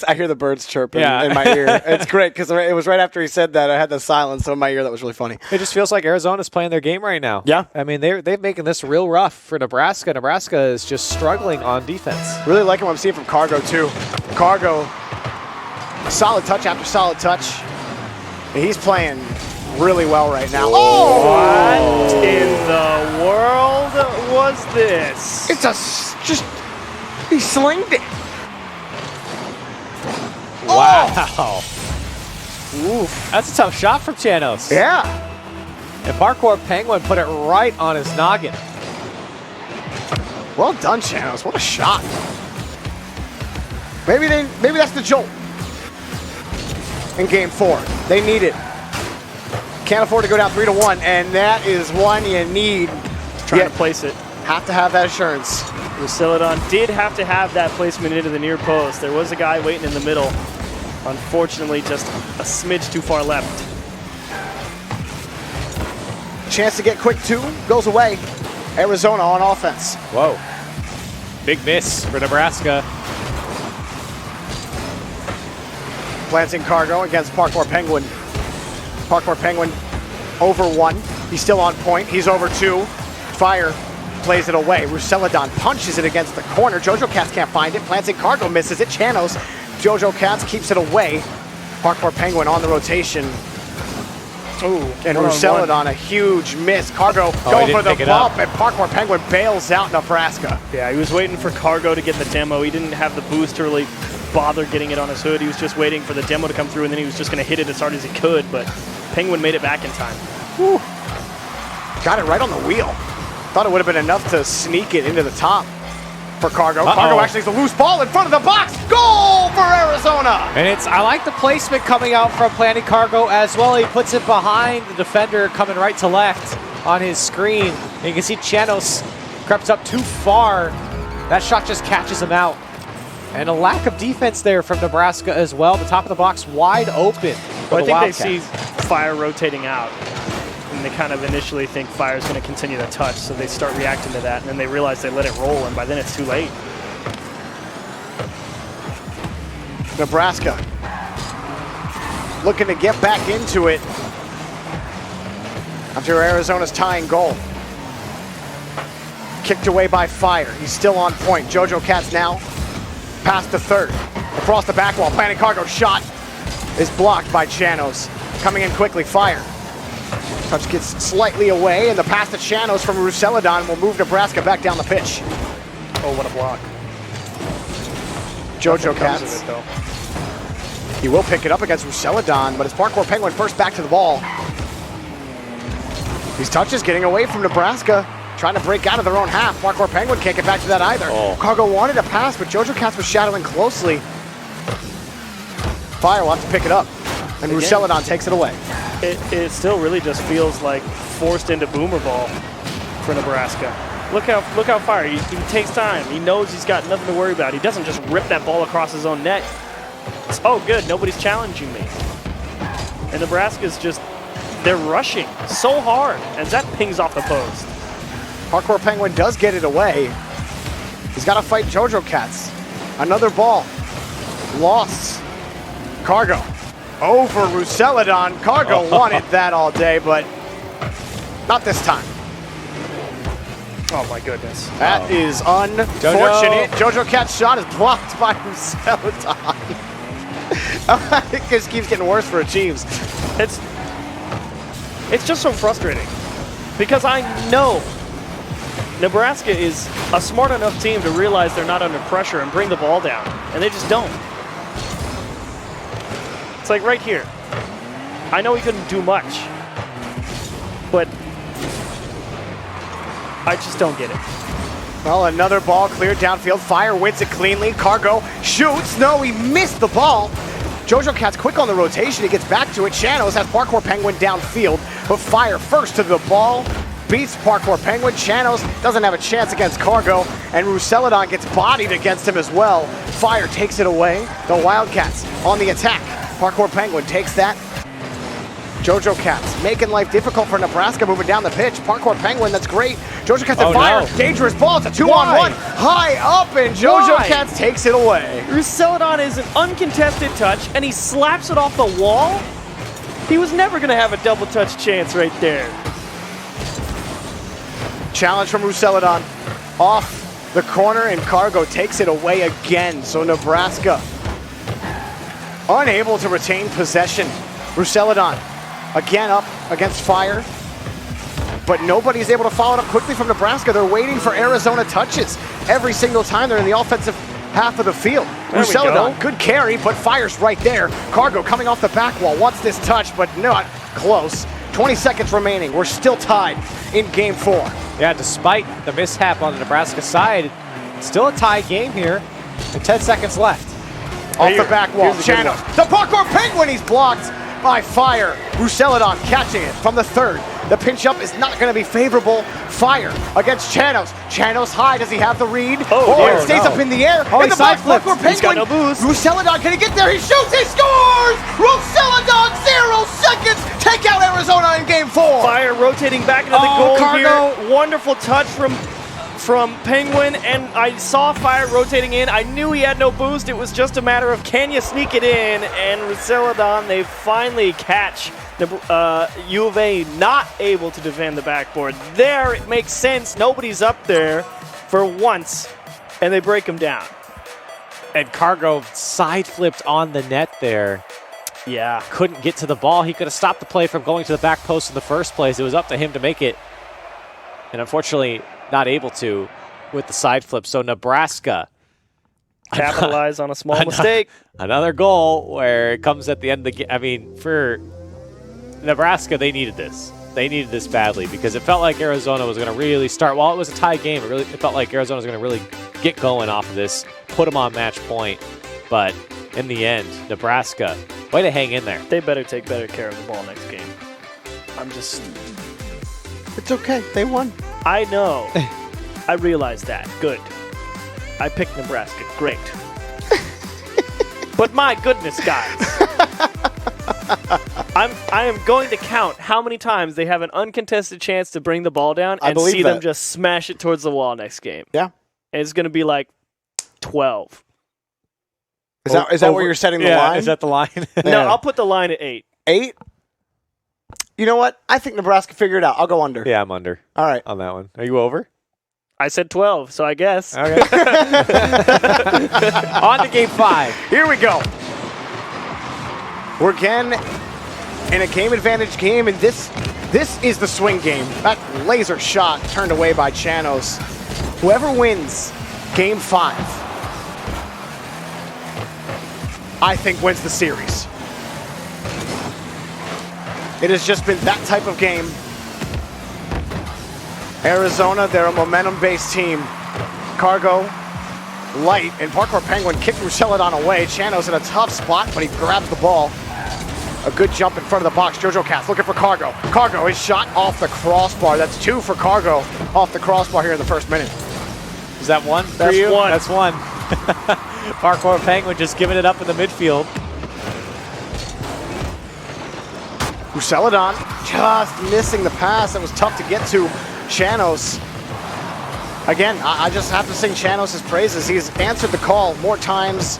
B: I hear the birds chirping
C: Yeah.
B: in my ear. It's great because it was right after he said that I had the silence so in my ear. That was really funny.
C: It just feels like Arizona's playing their game right now.
B: Yeah.
C: I mean, they're making this real rough for Nebraska. Nebraska is just struggling on defense.
B: Really liking what I'm seeing from Cargo too. Cargo, solid touch after solid touch. And he's playing really well right now.
A: What in the world was this?
B: It's he slinged it.
C: Wow.
B: Oof.
C: That's a tough shot from Chanos.
B: Yeah.
C: And Parkour Penguin put it right on his noggin.
B: Well done, Chanos. What a shot. Maybe that's the jolt in game 4. They need it. Can't afford to go down 3-1, and that is one you need.
A: Trying to place it.
B: Have to have that assurance.
A: Rousseladon did have to have that placement into the near post. There was a guy waiting in the middle. Unfortunately, just a smidge too far left.
B: Chance to get quick 2 goes away. Arizona on offense.
C: Whoa. Big miss for Nebraska.
B: Planting Cargo against Parkour Penguin. Parkour Penguin over 1. He's still on point. He's over 2. Fire plays it away. Rousseladon punches it against the corner. Jojo Cats can't find it. Planting Cargo misses it. Chanos. Jojo Cats keeps it away. Parkour Penguin on the rotation. Ooh, and Rousseladon a huge miss. Cargo going for the bump, and Parkour Penguin bails out Nebraska.
A: Yeah, he was waiting for Cargo to get the demo. He didn't have the boost to really bother getting it on his hood. He was just waiting for the demo to come through, and then he was just going to hit it as hard as he could, but Penguin made it back in time.
B: Whew. Got it right on the wheel. Thought it would have been enough to sneak it into the top for Cargo. Cargo actually has a loose ball in front of the box. Goal for Arizona!
C: And I like the placement coming out from Planting Cargo as well. He puts it behind the defender coming right to left on his screen. And you can see Chanos crept up too far. That shot just catches him out. And a lack of defense there from Nebraska as well. The top of the box wide open for
A: Well,
C: the
A: I think they see
C: Wildcats.
A: Fire rotating out, and they kind of initially think Fire's going to continue to touch, so they start reacting to that, and then they realize they let it roll, and by then it's too late.
B: Nebraska looking to get back into it after Arizona's tying goal. Kicked away by Fire. He's still on point. JoJo Cats now past the third. Across the back wall. Planet Cargo shot is blocked by Chanos. Coming in quickly. Fire. Touch gets slightly away, and the pass to Chanos from Ruseladon will move Nebraska back down the pitch.
A: Oh, what a block.
B: JoJo
A: Nothing comes of
B: Cats.
A: it, though.
B: He will pick it up against Ruseladon, but it's Parkour Penguin first back to the ball. These touches getting away from Nebraska, trying to break out of their own half. Parkour Penguin can't get back to that either.
C: Oh.
B: Cargo wanted a pass, but JoJo Cats was shadowing closely. Fire will have to pick it up, and
A: Again.
B: Ruseladon takes it away.
A: It still really just feels like forced into boomer ball for Nebraska. Look how Fire, he takes time. He knows he's got nothing to worry about. He doesn't just rip that ball across his own net. It's, oh good, nobody's challenging me. And Nebraska's just, they're rushing so hard as that pings off the post.
B: Parkour Penguin does get it away. He's got to fight JoJo Cats. Another ball. Lost. Cargo. Over Ruseladon. Cargo wanted that all day, but not this time.
A: Oh my goodness.
B: That is unfortunate. JoJo Cat's shot is blocked by Ruseladon. It just keeps getting worse for Achieves.
A: It's just so frustrating because I know Nebraska is a smart enough team to realize they're not under pressure and bring the ball down, and they just don't. It's like right here. I know he couldn't do much, but I just don't get it.
B: Well, another ball cleared downfield. Fire wins it cleanly. Cargo shoots. No, he missed the ball. JoJo Cat's quick on the rotation. He gets back to it. Chanos has Parkour Penguin downfield, but Fire first to the ball. Beats Parkour Penguin. Chanos doesn't have a chance against Cargo, and Ruseladon gets bodied against him as well. Fire takes it away. The Wildcats on the attack. Parkour Penguin takes that. JoJo Cats making life difficult for Nebraska moving down the pitch. Parkour Penguin, that's great. JoJo Cats and Fire,
C: no.
B: dangerous ball. It's a 2-on-1. High up, and JoJo
A: Why?
B: Cats takes it away.
A: Ruseladon is an uncontested touch, and he slaps it off the wall. He was never going to have a double touch chance right there.
B: Challenge from Ruseladon. Off the corner, and Cargo takes it away again. So Nebraska unable to retain possession. Ruseladon again up against Fire, but nobody's able to follow it up quickly from Nebraska. They're waiting for Arizona touches every single time they're in the offensive half of the field.
A: There we
B: Ruseladon,
A: go.
B: good carry, but Fire's right there. Cargo coming off the back wall, wants this touch, but not close. 20 seconds remaining. We're still tied in game 4.
C: Yeah, despite the mishap on the Nebraska side, still a tie game here, and 10 seconds left.
B: Off
A: Here,
B: the back wall,
A: here's a good
B: Chanos. The Parkour Penguin, he's blocked by Fire. Ruseladon catching it from the third. The pinch up is not going to be favorable. Fire against Chanos. Chanos high, does he have the read?
A: dear,
B: it stays
C: no.
B: up in the air.
C: Oh,
B: in
C: he
B: the back,
C: side-flipped.
B: Parkour Penguin.
A: He's got no boost.
B: Ruseladon, can he get there? He shoots, he scores! Ruseladon, 0 seconds. Take out Arizona in game 4.
A: Fire rotating back into the
C: Oh,
A: goal
C: Cargo.
A: here. Wonderful touch from Penguin, and I saw Fire rotating in. I knew he had no boost. It was just a matter of can you sneak it in, and Ruseladon, they finally catch U of A not able to defend the backboard. There, it makes sense. Nobody's up there for once, and they break him down.
C: And Cargo side flipped on the net there.
A: Yeah.
C: Couldn't get to the ball. He could have stopped the play from going to the back post in the first place. It was up to him to make it. And unfortunately, not able to with the side flip. So Nebraska
A: Capitalize on a small mistake.
C: Another goal where it comes at the end of the game. I mean, for Nebraska, they needed this. They needed this badly because it felt like Arizona was going to really start. While it was a tie game, it felt like Arizona was going to really get going off of this, put them on match point. But in the end, Nebraska, way to hang in there.
A: They better take better care of the ball next game.
B: It's okay, they won.
A: I know. I realize that. Good. I picked Nebraska. Great. But my goodness, guys. I am going to count how many times they have an uncontested chance to bring the ball down and see them just smash it towards the wall next game.
B: Yeah.
A: And it's going to be like 12.
B: Is that where you're setting the line?
C: Is that the line?
A: No, I'll put the line at 8.
B: 8? You know what? I think Nebraska figured it out. I'll go under.
C: Yeah, I'm under.
B: All right.
C: On that one. Are you over?
A: I said 12, so I guess.
C: Okay. On to game 5.
B: Here we go. We're again in a game advantage game, and this is the swing game. That laser shot turned away by Chanos. Whoever wins game 5, I think wins the series. It has just been that type of game. Arizona, they're a momentum-based team. Cargo, light, and Parkour Penguin kicked Celadon away. Chanos in a tough spot, but he grabs the ball. A good jump in front of the box. Jojo Cats looking for Cargo. Cargo is shot off the crossbar. That's 2 for Cargo off the crossbar here in the first minute.
C: Is that 1 for
A: That's
C: you?
A: 1.
C: That's 1. Parkour Penguin just giving it up in the midfield.
B: Celadon just missing the pass. That was tough to get to. Chanos. Again, I just have to sing Chanos' praises. He's answered the call more times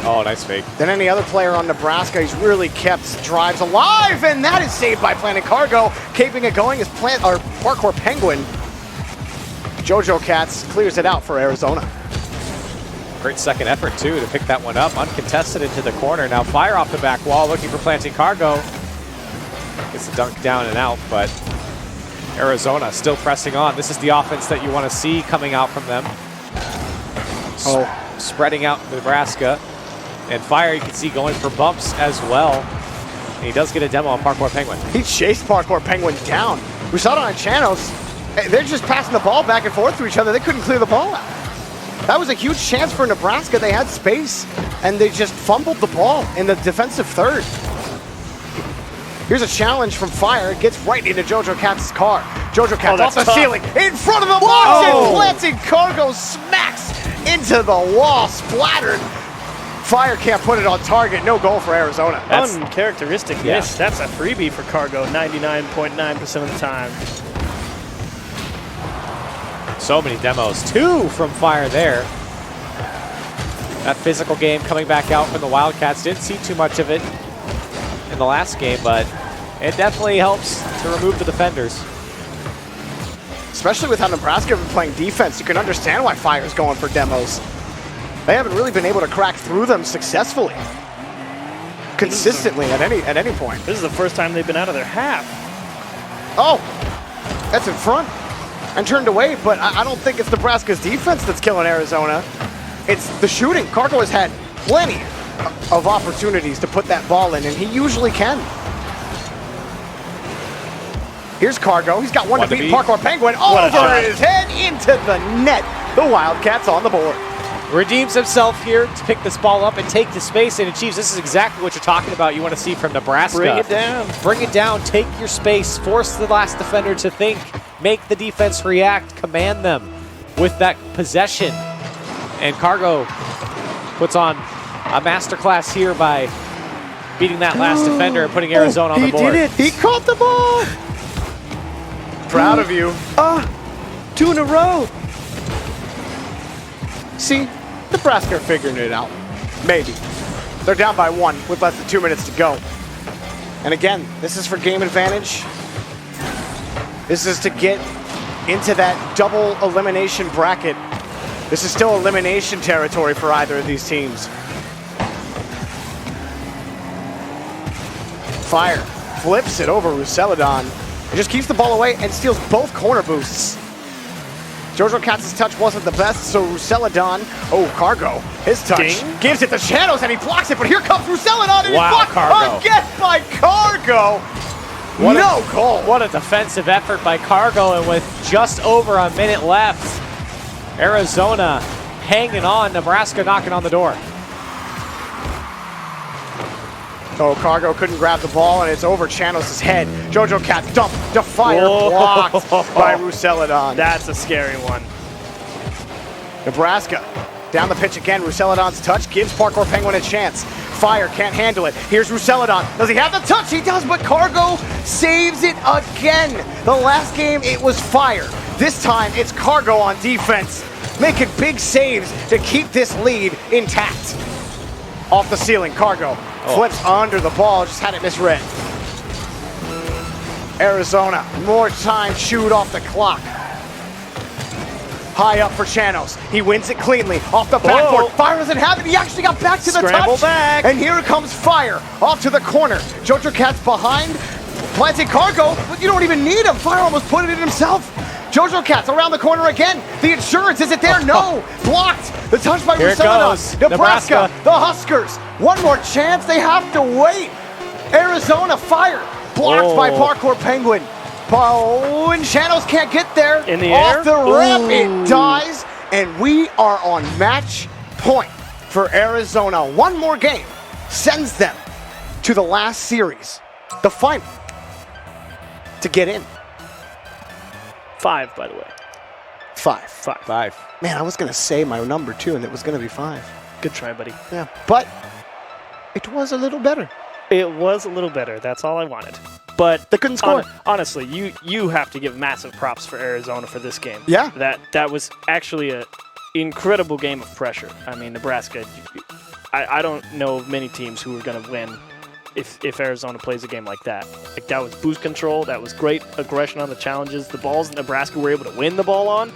C: Oh, nice fake.
B: than any other player on Nebraska. He's really kept drives alive, and that is saved by Planet Cargo. Keeping it going is Parkour Penguin. Jojo Cats clears it out for Arizona.
C: Great second effort, too, to pick that one up. Uncontested into the corner. Now Fire off the back wall, looking for Planting Cargo. Gets the dunk down and out, but Arizona still pressing on. This is the offense that you want to see coming out from them. Spreading out Nebraska. And Fire, you can see, going for bumps as well. And he does get a demo on Parkour Penguin.
B: He chased Parkour Penguin down. We saw it on Chanos. They're just passing the ball back and forth to each other. They couldn't clear the ball out. That was a huge chance for Nebraska. They had space, and they just fumbled the ball in the defensive third. Here's a challenge from Fire. It gets right into Jojo Cats' car. Jojo Cats off the ceiling, in front of the box, and Planting Cargo smacks into the wall, splattered. Fire can't put it on target. No goal for Arizona.
A: Uncharacteristic miss. That's a freebie for Cargo 99.9% of the time.
C: So many demos. 2 from Fire there. That physical game coming back out from the Wildcats. Didn't see too much of it in the last game, but it definitely helps to remove the defenders.
B: Especially with how Nebraska have been playing defense, you can understand why Fire's going for demos. They haven't really been able to crack through them successfully, consistently at any point.
A: This is the first time they've been out of their half.
B: Oh, that's in front and turned away, but I don't think it's Nebraska's defense that's killing Arizona. It's the shooting. Cargo has had plenty of opportunities to put that ball in, and he usually can. Here's Cargo. He's got one to beat. Parkour Penguin over his head into the net. The Wildcats on the board.
C: Redeems himself here to pick this ball up and take the space and achieves. This is exactly what you're talking about. You want to see from Nebraska.
A: Bring it down.
C: Bring it down. Take your space. Force the last defender to think. Make the defense react. Command them with that possession. And Cargo puts on a masterclass here by beating that last defender and putting Arizona on the board.
B: He did it. He caught the ball. Proud of you. 2 in a row. See, Nebraska are figuring it out. Maybe. They're down by 1 with less than 2 minutes to go. And again, this is for game advantage. This is to get into that double elimination bracket. This is still elimination territory for either of these teams. Fire flips it over Celadon. It just keeps the ball away and steals both corner boosts. Jojo Cats' touch wasn't the best, so Celadon, Cargo, his touch, gives it to Chanos, and he blocks it, but here comes Celadon, and he's blocked again by Cargo. No goal.
C: What a defensive effort by Cargo, and with just over a minute left, Arizona hanging on, Nebraska knocking on the door.
B: Cargo couldn't grab the ball, and it's over Chanos' head. Jojo Cats dump, Defier blocked by Celadon.
A: That's a scary one.
B: Nebraska Down the pitch again, Rousseladon's touch gives Parkour Penguin a chance. Fire can't handle it. Here's Rousseladon. Does he have the touch? He does, but Cargo saves it again. The last game, it was Fire. This time, it's Cargo on defense, making big saves to keep this lead intact. Off the ceiling, Cargo flips under the ball, just had it misread. Arizona, more time chewed off the clock. High up for Chanos. He wins it cleanly off the backboard. Fire doesn't have it. He actually got back to the
A: Scramble
B: touch.
A: back.
B: And here comes Fire off to the corner. Jojo Cat's behind. Planting Cargo, but you don't even need him. Fire almost put it in himself. Jojo Cat's around the corner again. The insurance, is it there? No. Blocked. The touch by
C: Here it
B: Rousseladon.
C: goes.
B: Nebraska, the Huskers. One more chance. They have to wait. Arizona, Fire. Blocked by Parkour Penguin. Oh, and Chanos can't get there.
A: In the
B: Off
A: air?
B: the ramp,
A: Ooh.
B: it dies. And we are on match point for Arizona. One more game sends them to the last series, the final, to get in.
A: 5, by the way.
B: 5.
C: 5.
B: Man, I was going to say my number 2, and it was going to be 5.
A: Good try, buddy.
B: Yeah, but it was a little better.
A: It was a little better. That's all I wanted. But
B: They couldn't score.
A: Honestly, you have to give massive props for Arizona for this game.
B: Yeah.
A: That was actually an incredible game of pressure. I mean, Nebraska, I don't know of many teams who are going to win if Arizona plays a game like that. Like, that was boost control. That was great aggression on the challenges. The balls that Nebraska were able to win the ball on,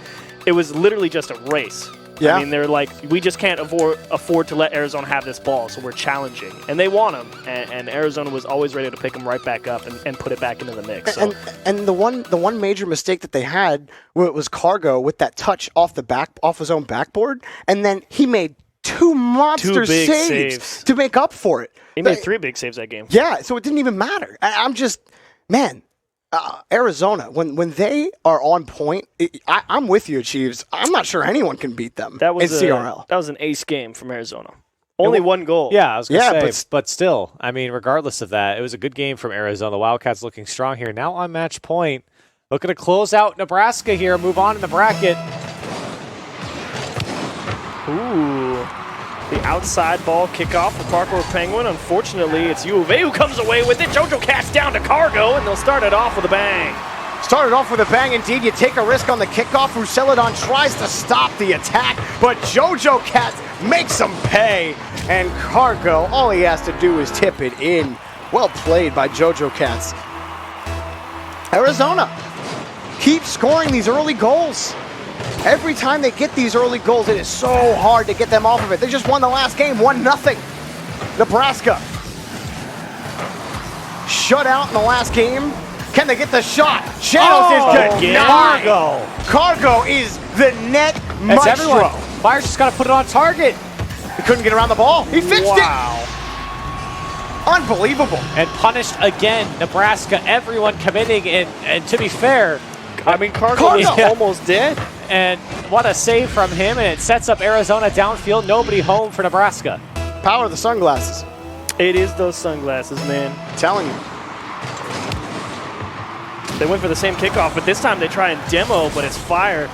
A: it was literally just a race.
B: Yeah.
A: I mean, they're like, we just can't afford to let Arizona have this ball, so we're challenging. And they want them, and Arizona was always ready to pick them right back up and put it back into the mix. So.
B: And the one major mistake that they had was Cargo with that touch off his own backboard, and then he made two monster
A: big
B: saves to make up for it.
A: He made 3 big saves that game.
B: Yeah, so it didn't even matter. I'm just, man, Arizona, when they are on point, I'm with you, Chiefs. I'm not sure anyone can beat them in CRL.
A: That was an ace game from Arizona. Only 1 goal.
C: Yeah, I was going to
B: Yeah,
C: say, but still, I mean, regardless of that, it was a good game from Arizona. The Wildcats looking strong here. Now on match point, looking to close out Nebraska here, move on in the bracket.
A: Ooh. The outside ball kickoff for Parkour Penguin. Unfortunately, it's U of A who comes away with it. Jojo Cat's down to Cargo, and they'll start it off with a bang.
B: Started off with a bang indeed. You take a risk on the kickoff. Rousseladon tries to stop the attack, but Jojo Cat makes him pay. And Cargo, all he has to do is tip it in. Well played by Jojo Cats. Arizona keeps scoring these early goals. Every time they get these early goals, it is so hard to get them off of it. They just won the last game, 1-0. Nebraska shut out in the last game. Can they get the shot? Chanos is denied. Cargo is the net
C: That's
B: maestro.
C: everyone. Fire's just got to put it on target.
B: He couldn't get around the ball. He fixed it. Unbelievable.
C: And punished again, Nebraska, everyone committing, and to be fair,
A: I mean, Cargo is almost dead.
C: And what a save from him, and it sets up Arizona downfield. Nobody home for Nebraska.
B: Power of the sunglasses.
A: It is those sunglasses, man.
B: I'm telling you.
A: They went for the same kickoff, but this time they try and demo, but it's Fire.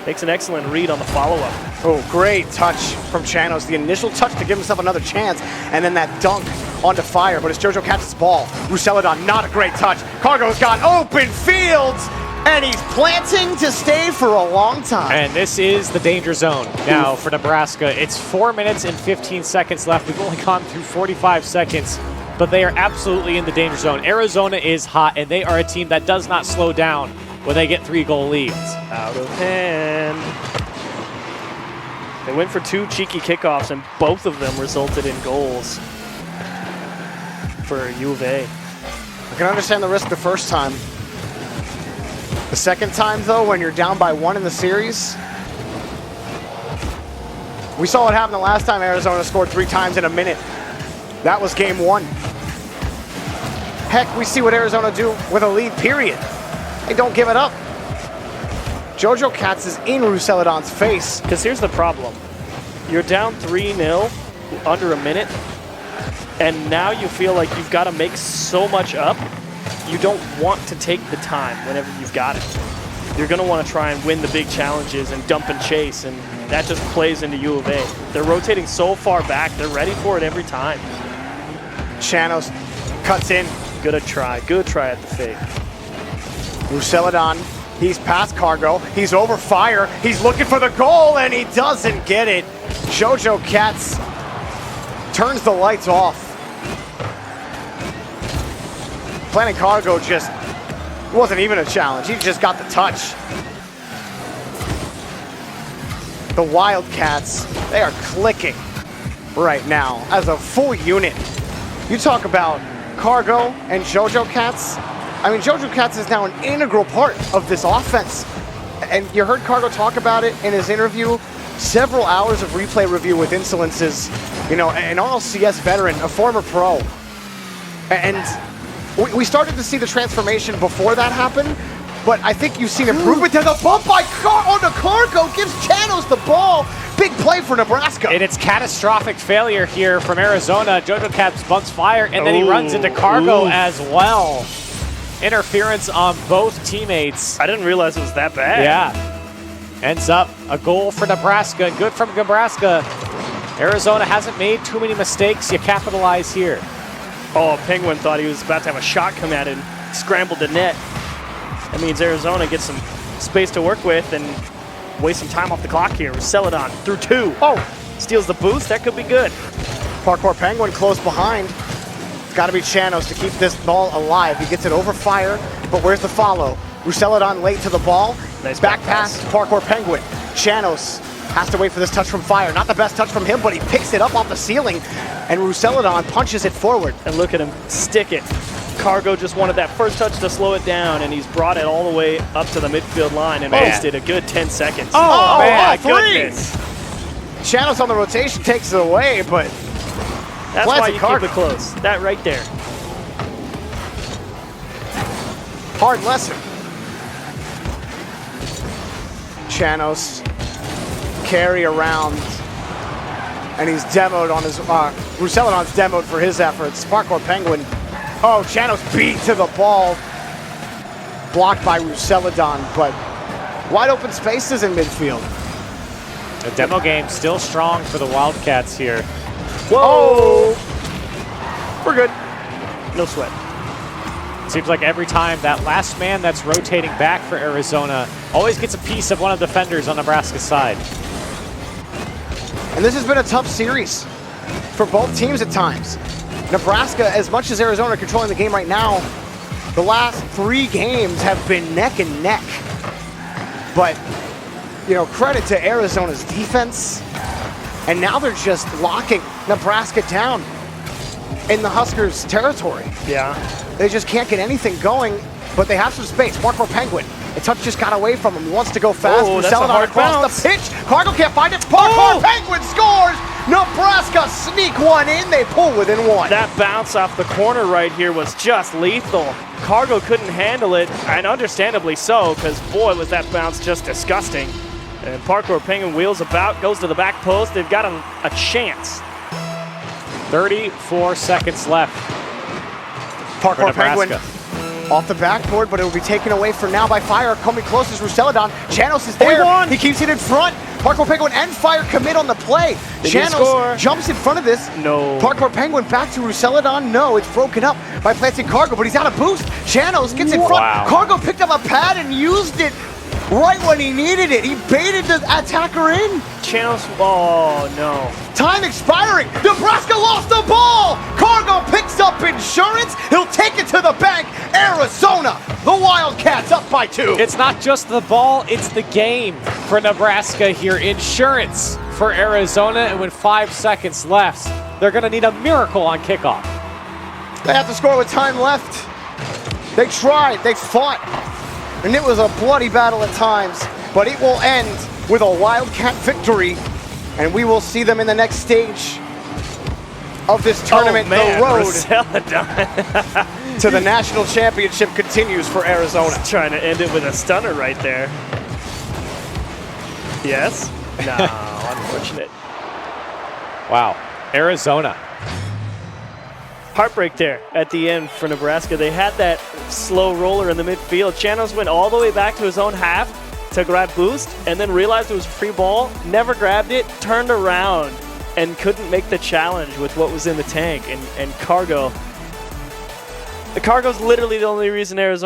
A: Makes an excellent read on the follow-up.
B: Oh, great touch from Chanos. The initial touch to give himself another chance, and then that dunk onto Fire, but it's Jojo Cat's ball. Rousseladon, not a great touch. Cargo's got open fields, and he's planting to stay for a long time.
C: And this is the danger zone now for Nebraska. It's 4 minutes and 15 seconds left. We've only gone through 45 seconds, but they are absolutely in the danger zone. Arizona is hot, and they are a team that does not slow down when they get 3-goal leads.
A: Out of hand. They went for 2 cheeky kickoffs, and both of them resulted in goals for U of A.
B: I can understand the risk the first time. The second time, though, when you're down by 1 in the series, we saw what happened the last time Arizona scored 3 times in a minute. That was game 1. Heck, we see what Arizona do with a lead, period. They don't give it up. Jojo Cats is in Rousseladon's face.
A: Because here's the problem. You're down 3-0 under a minute, and now you feel like you've got to make so much up. You don't want to take the time whenever you've got it. You're going to want to try and win the big challenges and dump and chase, and that just plays into U of A. They're rotating so far back. They're ready for it every time.
B: Chanos cuts in.
A: Good try at the fake.
B: Ruseladon, he's past Cargo. He's over Fire. He's looking for the goal, and he doesn't get it. JoJo Cats turns the lights off. Planning Cargo just wasn't even a challenge. He just got the touch. The Wildcats, they are clicking right now as a full unit. You talk about Cargo and JoJo Cats. I mean, JoJo Cats is now an integral part of this offense. And you heard Cargo talk about it in his interview. Several hours of replay review with Insolence's, you know, an RLCS veteran, a former pro. And we started to see the transformation before that happened, but I think you've seen improvement. There's a bump by Cargo, gives Chanos the ball. Big play for Nebraska.
C: And it's catastrophic failure here from Arizona. JoJo Cats bumps Fire, and then he runs into Cargo as well. Interference on both teammates.
A: I didn't realize it was that bad.
C: Yeah. Ends up a goal for Nebraska. Good from Nebraska. Arizona hasn't made too many mistakes. You capitalize here.
A: Oh, Penguin thought he was about to have a shot come at him. Scrambled the net. That means Arizona gets some space to work with and waste some time off the clock here. Celadon through 2. Oh, steals the boost. That could be good.
B: Parkour Penguin close behind. It's got to be Chanos to keep this ball alive. He gets it over Fire, but where's the follow? Ruseladon late to the ball.
A: Nice
B: back pass to Parkour Penguin. Chanos has to wait for this touch from Fire. Not the best touch from him, but he picks it up off the ceiling, and Ruseladon punches it forward.
A: And look at him stick it. Cargo just wanted that first touch to slow it down, and he's brought it all the way up to the midfield line and wasted a good 10 seconds.
B: Oh
A: my
B: goodness. Chanos on the rotation takes it away, but
A: that's why you keep it close. That right there.
B: Hard lesson. Chanos carry around, and he's demoed on his, Ruseladon's demoed for his efforts. Parkour Penguin, oh, Chanos beat to the ball. Blocked by Ruseladon, but wide open spaces in midfield.
C: The demo game still strong for the Wildcats here.
B: Whoa! We're good.
A: No sweat.
C: Seems like every time that last man that's rotating back for Arizona always gets a piece of one of the defenders on Nebraska's side.
B: And this has been a tough series for both teams at times. Nebraska, as much as Arizona are controlling the game right now, the last 3 games have been neck and neck. But, you know, credit to Arizona's defense. And now they're just locking Nebraska down in the Huskers' territory.
A: Yeah.
B: They just can't get anything going, but they have some space. Parkour Penguin. The touch just got away from him. He wants to go fast.
A: Oh, that's a hard
B: across
A: bounce.
B: the pitch. Cargo can't find it. Parkour Penguin scores. Nebraska sneak one in. They pull within 1.
A: That bounce off the corner right here was just lethal. Cargo couldn't handle it, and understandably so, because boy, was that bounce just disgusting. And Parkour Penguin wheels about, goes to the back post. They've got a chance.
C: 34 seconds left.
B: Parkour Penguin off the backboard, but it will be taken away for now by Fire. Coming close is Ruseladon. Chanos is there. He keeps it in front. Parkour Penguin and Fire commit on the play. Chanos jumps in front of this.
A: No.
B: Parkour Penguin back to Ruseladon. No, it's broken up by planting Cargo, but he's out of boost. Chanos gets in front.
C: Wow.
B: Cargo picked up a pad and used it right when he needed it. He baited the attacker in.
A: Chanos, oh no.
B: Time expiring. Nebraska lost the ball. Cargo picks up insurance. He'll take it to the bank. Arizona, the Wildcats up by 2.
C: It's not just the ball, it's the game for Nebraska here. Insurance for Arizona, and with 5 seconds left, they're going to need a miracle on kickoff.
B: They have to score with time left. They tried, they fought, and it was a bloody battle at times, but it will end with a Wildcat victory, and we will see them in the next stage of this tournament.
A: Oh, man.
B: The road
A: Ruseladon
B: to the national championship continues for Arizona.
A: trying to end it with a stunner right there. Yes? No, unfortunate.
C: Wow, Arizona.
A: Heartbreak there at the end for Nebraska. They had that slow roller in the midfield. Chanos went all the way back to his own half, to grab boost and then realized it was a free ball, never grabbed it, turned around, and couldn't make the challenge with what was in the tank. And Cargo, the Cargo's literally the only reason Arizona